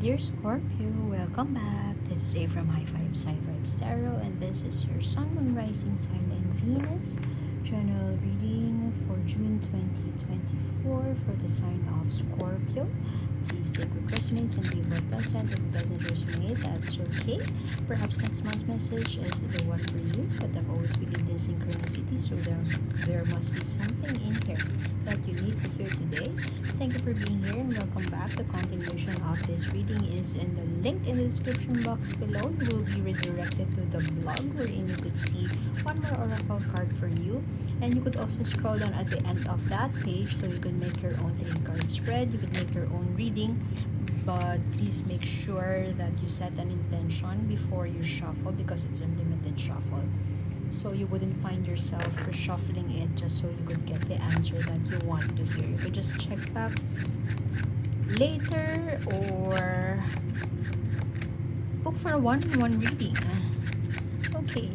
dear Scorpio, welcome back. This is A from High Five Sci Vibes Tarot, and this is your Sun, Moon, Rising sign, and Venus general reading for June 2024 for the sign of Scorpio. Please take what resonates and leave what doesn't. If it doesn't resonate, that's okay. Perhaps next month's message is the one for you, but I've always believed in synchronicity, so there must be something in here that you need to hear today. Thank you for being here and welcome back. The continuation of this reading is in the link in the description box below. You will be redirected to the blog wherein you could see one more oracle card for you, and you could also scroll down at the end of that page so you could make your own 3-card spread. You could make your own reading, but please make sure that you set an intention before you shuffle because it's unlimited shuffle, so you wouldn't find yourself reshuffling it just so you could get the answer that you want to hear. You could just check back later or book for a one-on-one reading. Okay.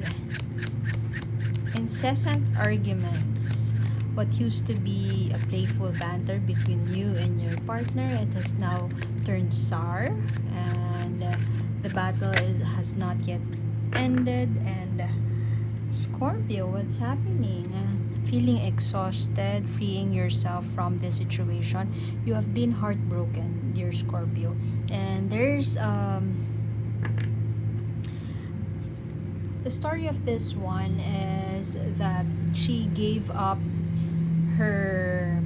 Incessant arguments. What used to be a playful banter between you and your partner, it has now turned sour, and the battle has not yet ended. And Scorpio, what's happening? Feeling exhausted, freeing yourself from this situation. You have been heartbroken, dear Scorpio, and there's the story of this one is that she gave up her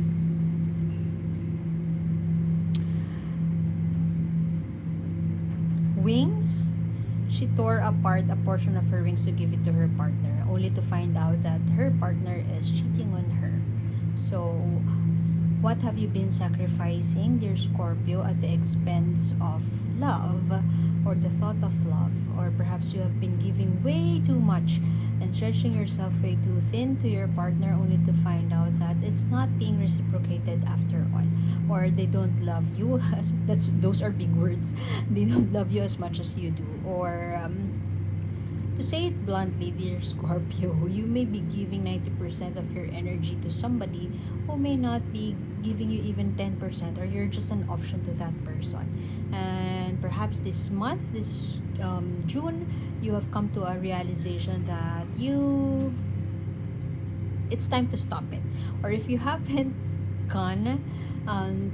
wings. She tore apart a portion of her wings to give it to her partner, only to find out that her partner is cheating on her. So what have you been sacrificing, dear Scorpio, at the expense of love or the thought of love? Or perhaps you have been giving way too much and stretching yourself way too thin to your partner, only to find out that it's not being reciprocated after all, or they don't love you as those are big words. They don't love you as much as you do. Or to say it bluntly, dear Scorpio, you may be giving 90% of your energy to somebody who may not be giving you even 10%, or you're just an option to that person. And perhaps this month, this June, you have come to a realization that it's time to stop it. Or if you haven't gone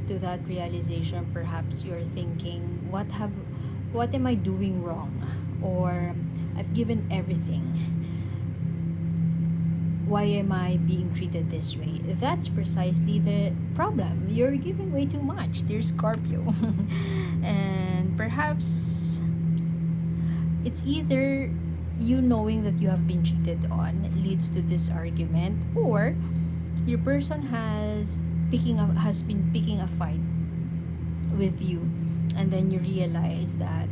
to that realization, perhaps you're thinking, what am I doing wrong? Or I've given everything. Why am I being treated this way? That's precisely the problem. You're giving way too much, dear Scorpio. And perhaps it's either you knowing that you have been cheated on leads to this argument, or your person has been picking a fight with you, and then you realize that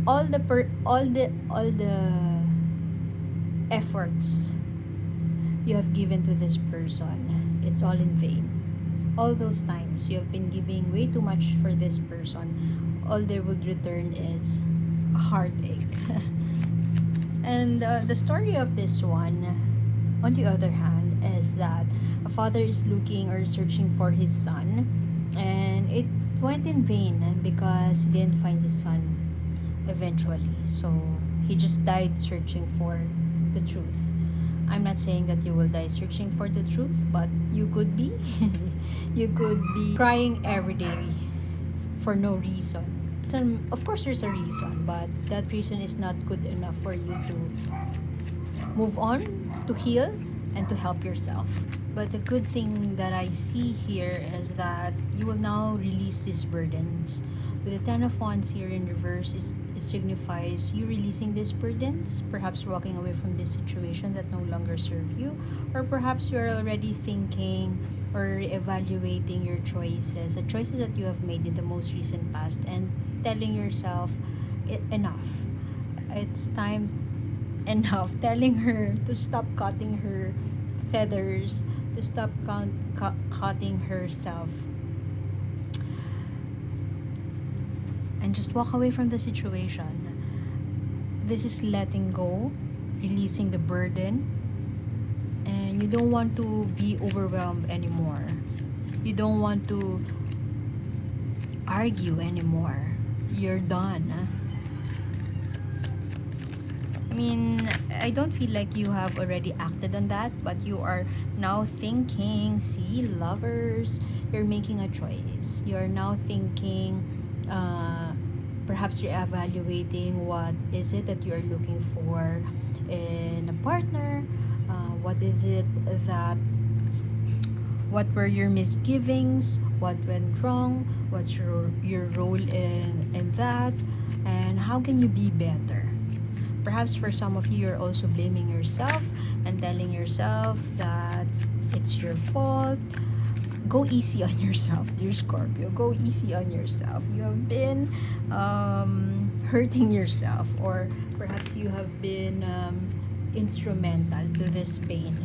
all the efforts you have given to this person, it's all in vain. All those times you have been giving way too much for this person, all they would return is a heartache. And the story of this one, on the other hand, is that a father is looking or searching for his son, and it went in vain because he didn't find his son eventually. So he just died searching for the truth. I'm not saying that you will die searching for the truth, but you could be. You could be crying every day for no reason. Of course there's a reason, but that reason is not good enough for you to move on, to heal, and to help yourself. But the good thing that I see here is that you will now release these burdens. With the 10 of Wands here in reverse, it signifies you releasing these burdens, perhaps walking away from this situation that no longer serve you, or perhaps you're already thinking or evaluating your choices, the choices that you have made in the most recent past, and telling yourself, enough. It's time enough. Telling her to stop cutting her feathers, to stop cutting herself, and just walk away from the situation. This is letting go, releasing the burden, and you don't want to be overwhelmed anymore. You don't want to argue anymore. You're done. I mean, I don't feel like you have already acted on that, but you are now thinking. See, lovers, you're making a choice. You're now thinking, perhaps you're evaluating what is it that you're looking for in a partner. What is it that, what were your misgivings, what went wrong, what's your role in that, and how can you be better. Perhaps for some of you, you're also blaming yourself and telling yourself that it's your fault. Go easy on yourself, dear Scorpio. Go easy on yourself. You have been hurting yourself, or perhaps you have been instrumental to this pain.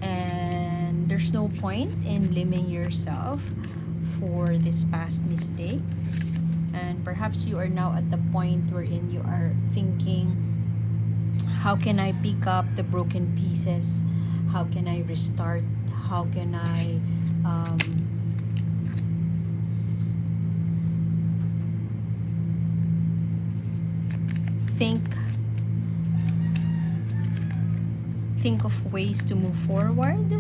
And there's no point in blaming yourself for these past mistakes. And perhaps you are now at the point wherein you are thinking, how can I pick up the broken pieces? How can I restart? How can I think of ways to move forward,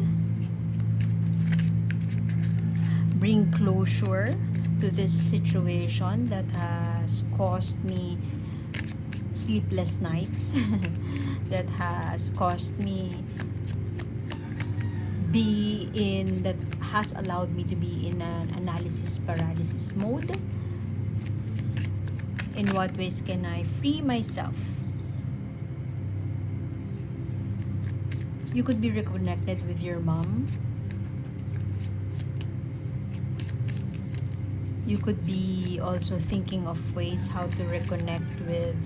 bring closure to this situation that has caused me sleepless nights, that has caused me that has allowed me to be in an analysis paralysis mode. In what ways can I free myself? You could be reconnected with your mom. You could be also thinking of ways how to reconnect with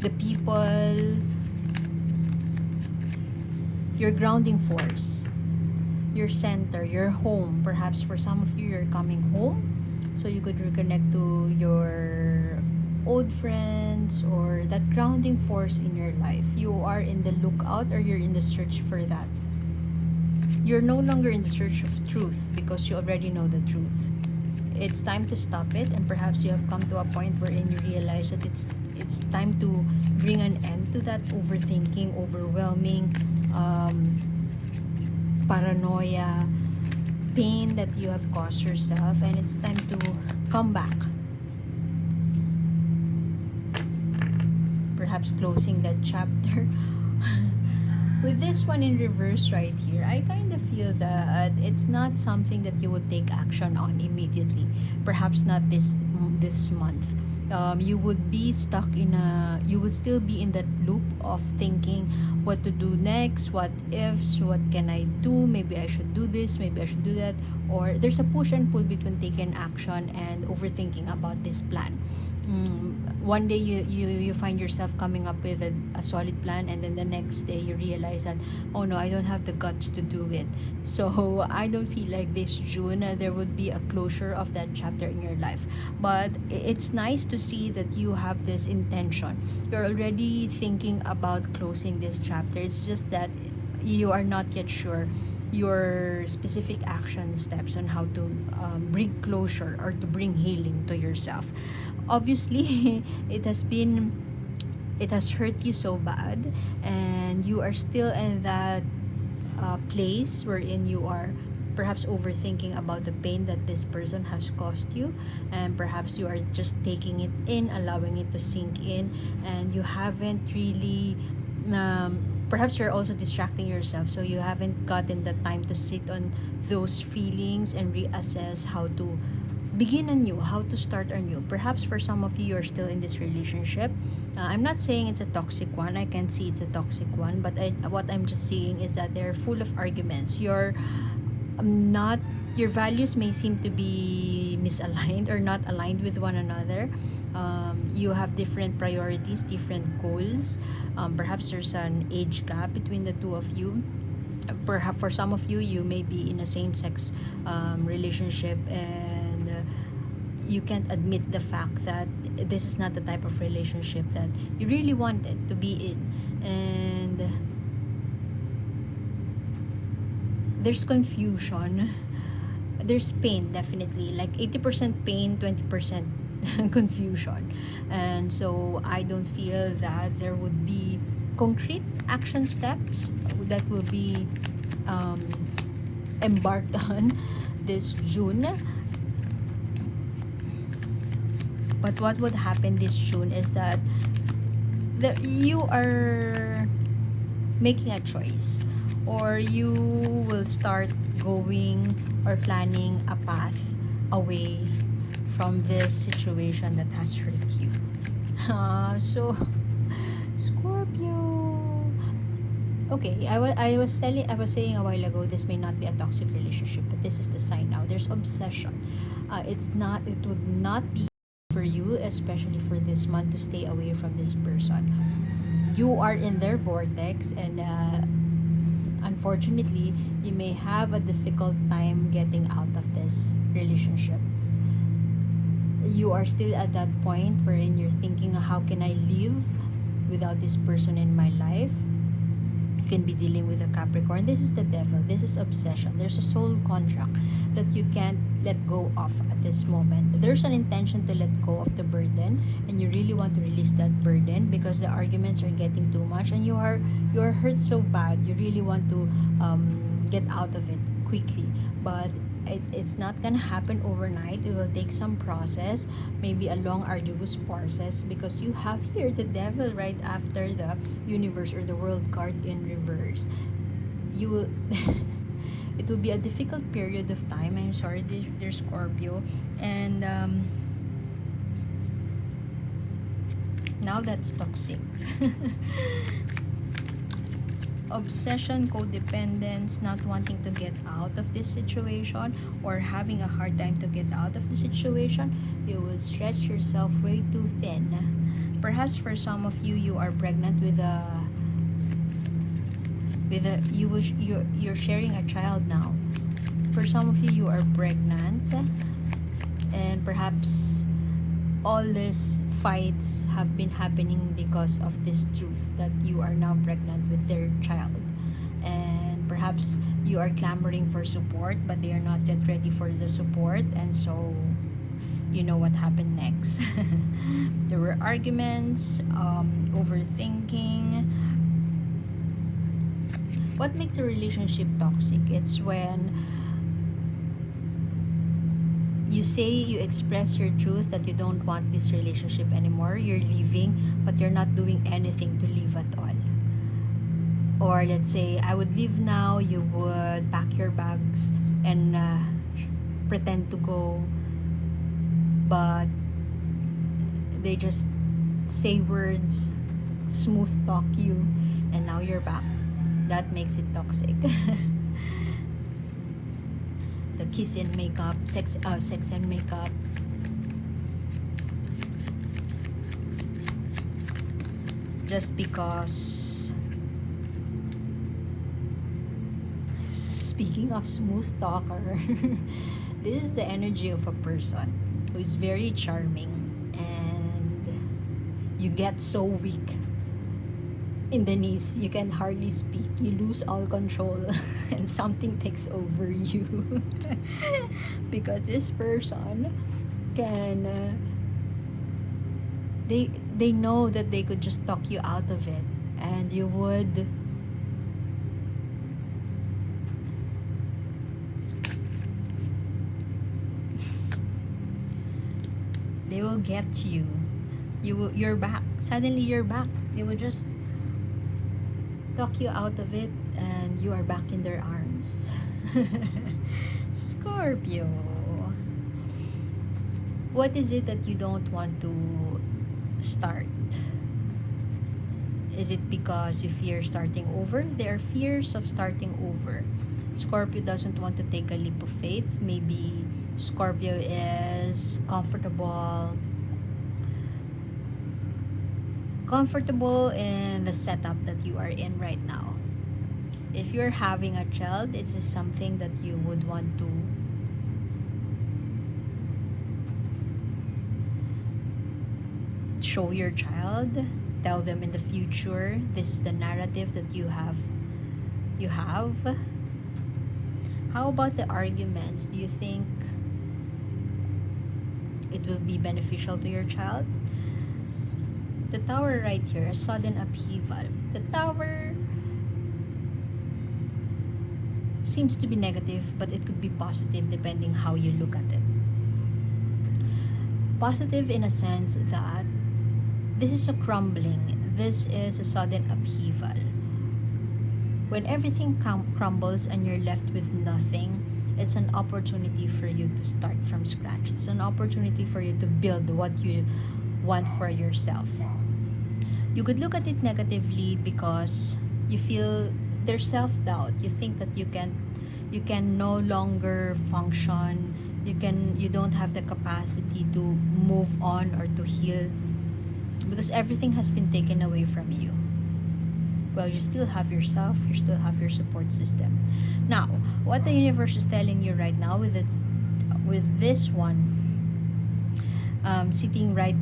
the people, your grounding force, your center, your home. Perhaps for some of you, you're coming home, so you could reconnect to your old friends or that grounding force in your life. You are in the lookout, or you're in the search for that. You're no longer in the search of truth because you already know the truth. It's time to stop it, and perhaps you have come to a point wherein you realize that it's time to bring an end to that overthinking, overwhelming, paranoia, pain that you have caused yourself, and it's time to come back. Perhaps closing that chapter. With this one in reverse right here, I kind of feel that it's not something that you would take action on immediately. Perhaps not this month. You would be stuck you would still be in that loop of thinking what to do next, what ifs, what can I do, maybe I should do this, maybe I should do that, or there's a push and pull between taking action and overthinking about this plan. One day you find yourself coming up with a solid plan, and then the next day you realize that, oh no, I don't have the guts to do it. So I don't feel like this June there would be a closure of that chapter in your life. But it's nice to see that you have this intention. You're already thinking about closing this chapter. It's just that you are not yet sure your specific action steps on how to bring closure or to bring healing to yourself. Obviously, it has hurt you so bad, and you are still in that place wherein you are perhaps overthinking about the pain that this person has caused you, and perhaps you are just taking it in, allowing it to sink in, and you haven't really perhaps you're also distracting yourself, so you haven't gotten the time to sit on those feelings and reassess how to begin anew, how to start anew. Perhaps for some of you, you're still in this relationship. I'm not saying it's a toxic one. I can see it's a toxic one, but what I'm just seeing is that they're full of arguments. Your values may seem to be misaligned or not aligned with one another. You have different priorities, different goals. Perhaps there's an age gap between the two of you. Perhaps for some of you, you may be in a same-sex relationship, and you can't admit the fact that this is not the type of relationship that you really wanted to be in, and there's confusion. there's pain, definitely, like 80% pain, 20% confusion. And so I don't feel that there would be concrete action steps that will be um, embarked on this June. But what would happen this June is that you are making a choice, or you will start going or planning a path away from this situation that has hurt you. So Scorpio. Okay, I was saying a while ago, this may not be a toxic relationship, but this is the sign now. There's obsession. It would not be for you, especially for this month, to stay away from this person. You are in their vortex, and unfortunately, you may have a difficult time getting out of this relationship. You are still at that point wherein you're thinking, how can I live without this person in my life? You can be dealing with a Capricorn. This is the devil. This is obsession. There's a soul contract that you can't let go of at this moment. There's an intention to let go of the burden, and you really want to release that burden because the arguments are getting too much, and you are hurt so bad. You really want to get out of it quickly, but it's not gonna happen overnight. It will take some process, maybe a long arduous process, because you have here the devil right after the universe or the world card in reverse. You will it will be a difficult period of time. I'm sorry, dear Scorpio. And now that's toxic. Obsession, codependence, not wanting to get out of this situation, or having a hard time to get out of the situation. You will stretch yourself way too thin. Perhaps for some of you, you are pregnant with a you're sharing a child now. For some of you, you are pregnant, and perhaps all these fights have been happening because of this truth that you are now pregnant with their child. And perhaps you are clamoring for support, but they are not yet ready for the support, and so you know what happened next. There were arguments, overthinking. What makes a relationship toxic? It's when you express your truth that you don't want this relationship anymore. You're leaving, but you're not doing anything to leave at all. Or let's say, I would leave now, you would pack your bags and pretend to go, but they just say words, smooth talk you, and now you're back. That makes it toxic. The kiss and makeup, sex and makeup. Just because. Speaking of smooth talker, this is the energy of a person who is very charming, and you get so weak in the knees, you can hardly speak, you lose all control, and something takes over you. Because this person can they know that they could just talk you out of it, and you would they will get you. You're back. Suddenly you're back. They will just talk you out of it, and you are back in their arms. Scorpio, what is it that you don't want to start? Is it because you fear starting over? There are fears of starting over. Scorpio doesn't want to take a leap of faith. Maybe Scorpio is comfortable in the setup that you are in right now. If you're having a child, it is something that you would want to show your child, tell them in the future, this is the narrative that you have. How about the arguments? Do you think it will be beneficial to your child? The Tower right here, a sudden upheaval. The Tower seems to be negative, but it could be positive depending how you look at it. Positive in a sense that this is a crumbling, this is a sudden upheaval. When everything crumbles and you're left with nothing, it's an opportunity for you to start from scratch. It's an opportunity for you to build what you want for yourself. You could look at it negatively because you feel there's self-doubt. You think that you can no longer function. You don't have the capacity to move on or to heal because everything has been taken away from you. Well, you still have yourself, you still have your support system. Now, what the universe is telling you right now with this one sitting right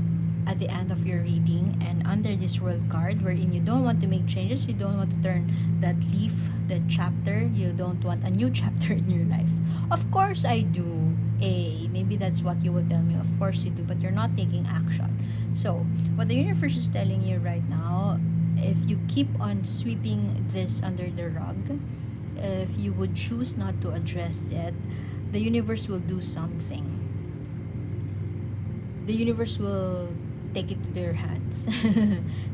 at the end of your reading and under this world card, wherein you don't want to make changes, you don't want to turn that leaf, that chapter, you don't want a new chapter in your life. Of course I do. Maybe that's what you would tell me. Of course you do, but you're not taking action. So what the universe is telling you right now, if you keep on sweeping this under the rug, if you would choose not to address it, the universe will do something. The universe will take it to their hands.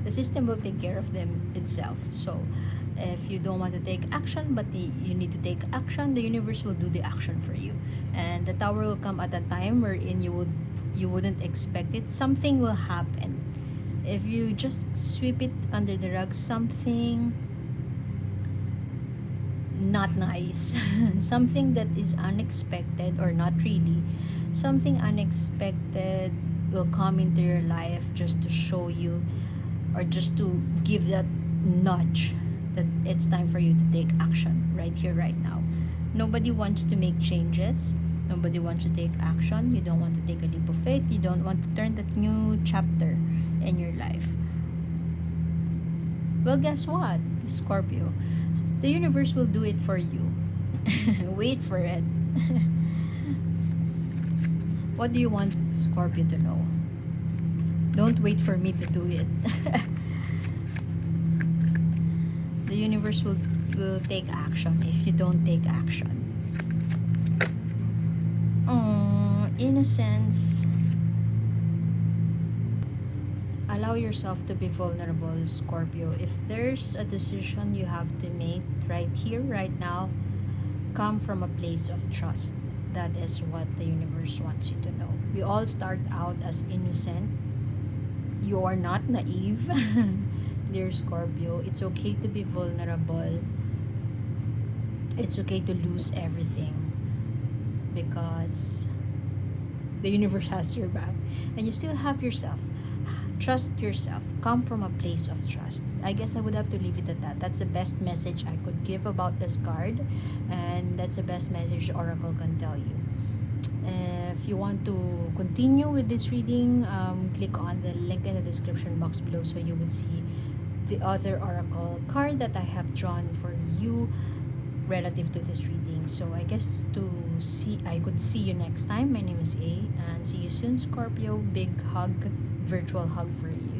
The system will take care of them itself. So if you don't want to take action, but you need to take action, the universe will do the action for you. And the Tower will come at a time wherein you wouldn't expect it. Something will happen. If you just sweep it under the rug, something not nice, something that is unexpected, or not really, something unexpected will come into your life just to show you, or just to give that nudge that it's time for you to take action right here, right now. Nobody wants to make changes. Nobody wants to take action. You don't want to take a leap of faith. You don't want to turn that new chapter in your life. Well, guess what, Scorpio? The universe will do it for you. Wait for it. What do you want Scorpio to know? Don't wait for me to do it. The universe will take action if you don't take action. In a sense, allow yourself to be vulnerable, Scorpio. If there's a decision you have to make right here, right now, come from a place of trust. That is what the universe wants you to know. We all start out as innocent. You are not naive. Dear Scorpio, it's okay to be vulnerable. It's okay to lose everything, because the universe has your back and you still have yourself. Trust yourself. Come from a place of trust. I guess I would have to leave it at that. That's the best message I could give about this card, and that's the best message Oracle can tell you. If you want to continue with this reading, click on the link in the description box below so you would see the other Oracle card that I have drawn for you relative to this reading. So I guess I could see you next time. My name is A, and see you soon, Scorpio. Big hug, virtual hug for you.